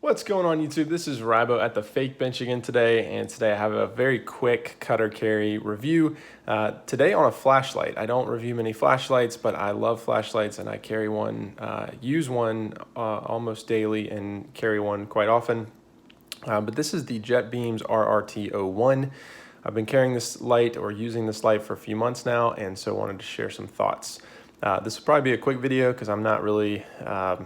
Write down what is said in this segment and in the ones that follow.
What's going on YouTube? This is Rybo at the Fake Bench again today, and today I have a very quick cutter carry review. Today on a flashlight. I don't review many flashlights, but I love flashlights and I carry one, use one almost daily and carry one quite often. But this is the Jetbeam's RRT-01. I've been carrying this light or using this light for a few months now, and so wanted to share some thoughts. This will probably be a quick video because I'm not really, I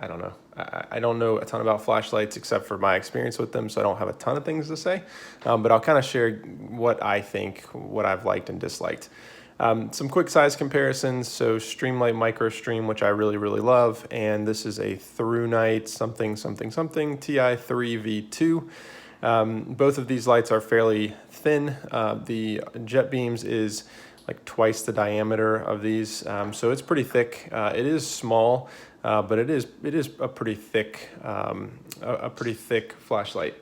don't know. I don't know a ton about flashlights except for my experience with them, so I don't have a ton of things to say. But I'll kind of share what I think, what I've liked and disliked. Some quick size comparisons. So Streamlight Micro Stream, which I really love, and this is a Through Night something TI3V2. Both of these lights are fairly thin. The Jetbeam's is like twice the diameter of these, so it's pretty thick. It is small, but it is a pretty thick flashlight.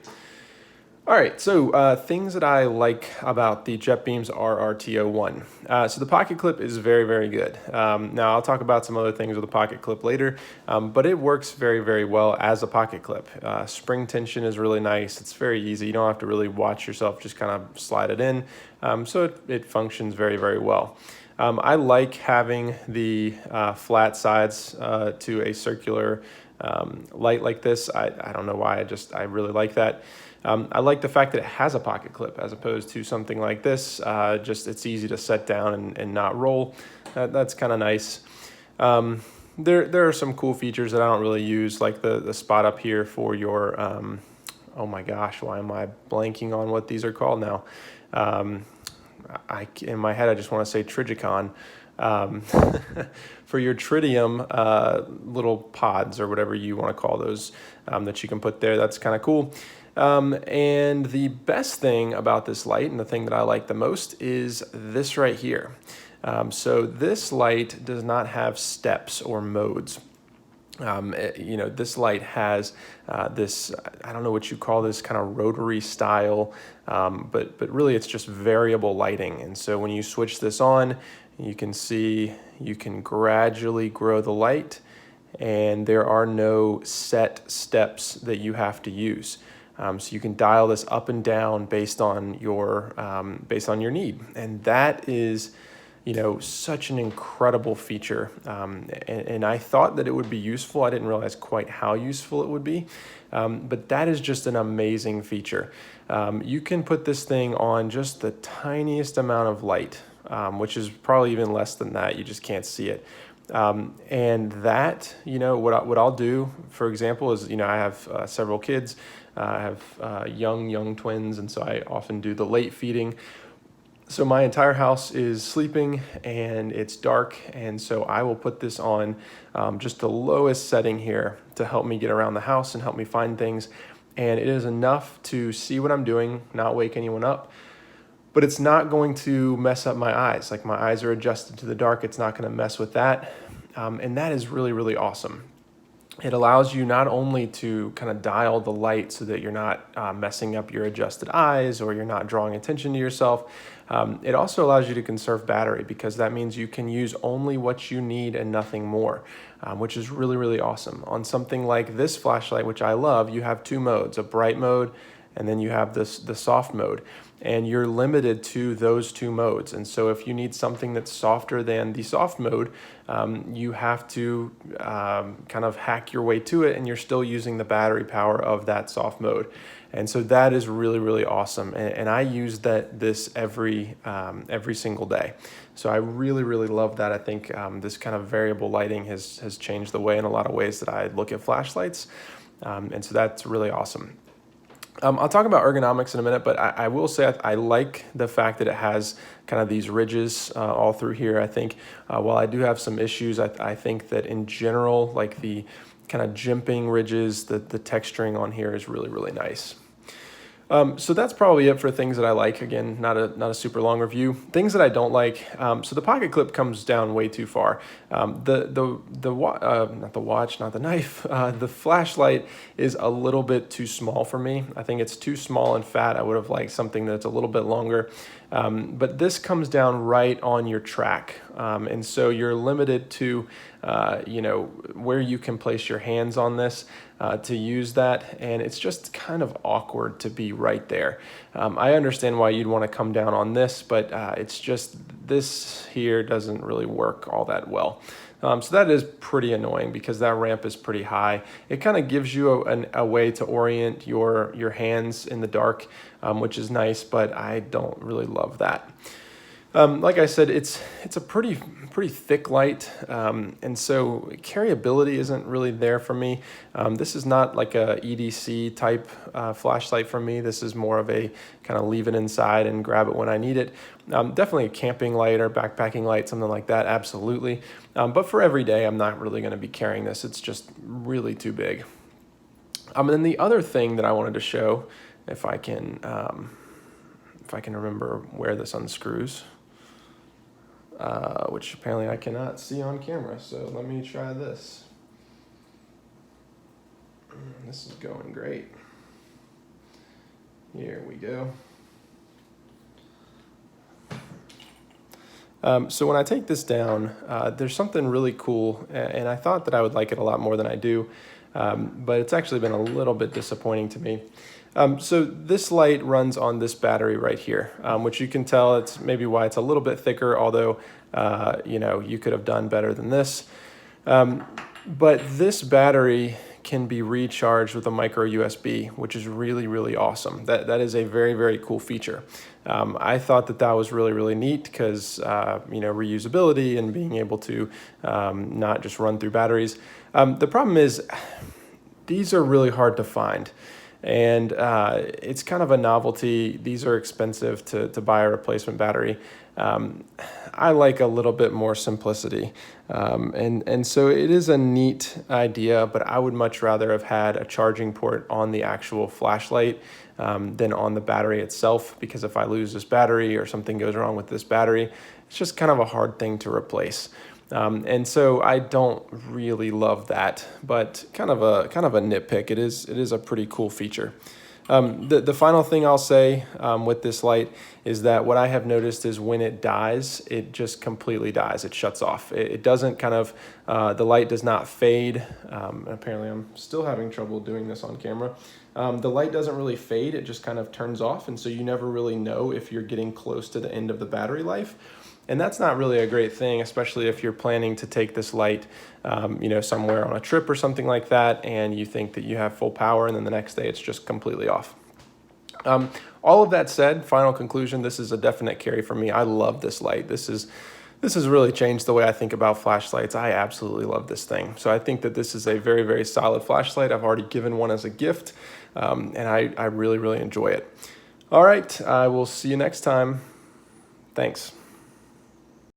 All right, so things that I like about the Jetbeam's RRT-01. So the pocket clip is very good. Now I'll talk about some other things with the pocket clip later, but it works very well as a pocket clip. Spring tension is really nice. It's very easy. You don't have to really watch yourself, just kind of slide it in. So it functions very well. I like having the flat sides to a circular light like this. I don't know why, I really like that. I like the fact that it has a pocket clip as opposed to something like this. Just it's easy to set down and not roll. That's kind of nice. There are some cool features that I don't really use, like the spot up here for your, oh my gosh, why am I blanking on what these are called now? In my head, I just want to say Trigicon. For your tritium little pods or whatever you want to call those that you can put there. That's kind of cool. And the best thing about this light, and the thing that I like the most, is this right here. So this light does not have steps or modes. You know, this light has this, I don't know what you call this, kind of rotary style, but really it's just variable lighting. And so when you switch this on, you can see you can gradually grow the light, and there are no set steps that you have to use. So you can dial this up and down based on your need, and that is, you know, such an incredible feature. And I thought that it would be useful. I didn't realize quite how useful it would be, but that is just an amazing feature. You can put this thing on just the tiniest amount of light, which is probably even less than that. You just can't see it. And that, you know, what I'll do, for example, is, you know, I have several kids. I have young twins, and so I often do the late feeding. So my entire house is sleeping and it's dark, and so I will put this on just the lowest setting here to help me get around the house and help me find things. And it is enough to see what I'm doing, not wake anyone up, but it's not going to mess up my eyes. Like, my eyes are adjusted to the dark. It's not going to mess with that. And that is really awesome. It allows you not only to kind of dial the light so that you're not messing up your adjusted eyes or you're not drawing attention to yourself. It also allows you to conserve battery, because that means you can use only what you need and nothing more, which is really awesome. On something like this flashlight, which I love, you have two modes, a bright mode, and then you have the soft mode, and you're limited to those two modes. And so if you need something that's softer than the soft mode, you have to kind of hack your way to it, and you're still using the battery power of that soft mode. And so that is really awesome. And I use this every single day. So I really love that. I think this kind of variable lighting has changed the way, in a lot of ways, that I look at flashlights. And so that's really awesome. I'll talk about ergonomics in a minute, but I will say I like the fact that it has kind of these ridges all through here. I think while I do have some issues, I think that in general, like the kind of jimping ridges, the texturing on here is really nice. So that's probably it for things that I like. Again, not a super long review. Things that I don't like. So the pocket clip comes down way too far. Not the watch, not the knife. The flashlight is a little bit too small for me. I think it's too small and fat. I would have liked something that's a little bit longer. But this comes down right on your track And so you're limited to, you know, where you can place your hands on this to use that. And it's just kind of awkward to be right there. I understand why you'd want to come down on this, but it's just this here doesn't really work all that well. So that is pretty annoying because that ramp is pretty high. It kind of gives you a way to orient your hands in the dark, which is nice, but I don't really love that. Like I said, it's a pretty thick light, and so carryability isn't really there for me. This is not like a EDC type flashlight for me. This is more of a kind of leave it inside and grab it when I need it. Definitely a camping light or backpacking light, something like that, absolutely. But for every day, I'm not really going to be carrying this. It's just really too big. And then the other thing that I wanted to show, if I can remember where this unscrews. Which apparently I cannot see on camera, so let me try this. This is going great. Here we go. So when I take this down, there's something really cool, and I thought that I would like it a lot more than I do, but it's actually been a little bit disappointing to me. So this light runs on this battery right here, which you can tell it's maybe why it's a little bit thicker, although you know, you could have done better than this. But this battery can be recharged with a micro USB, which is really, really awesome. That is a very, very cool feature. I thought that was really, really neat because you know, reusability and being able to not just run through batteries. The problem is these are really hard to find. And it's kind of a novelty. These are expensive to buy a replacement battery. I like a little bit more simplicity. And so it is a neat idea, but I would much rather have had a charging port on the actual flashlight than on the battery itself, because if I lose this battery or something goes wrong with this battery, it's just kind of a hard thing to replace. And so I don't really love that, but kind of a nitpick. It is a pretty cool feature. The final thing I'll say with this light is that what I have noticed is when it dies, it just completely dies. It shuts off. It doesn't kind of, the light does not fade. Apparently I'm still having trouble doing this on camera. The light doesn't really fade. It just kind of turns off. And so you never really know if you're getting close to the end of the battery life. And that's not really a great thing, especially if you're planning to take this light, you know, somewhere on a trip or something like that, and you think that you have full power, and then the next day it's just completely off. All of that said, final conclusion, this is a definite carry for me. I love this light. This has really changed the way I think about flashlights. I absolutely love this thing. So I think that this is a very, very solid flashlight. I've already given one as a gift, and I really, really enjoy it. All right, I will see you next time. Thanks.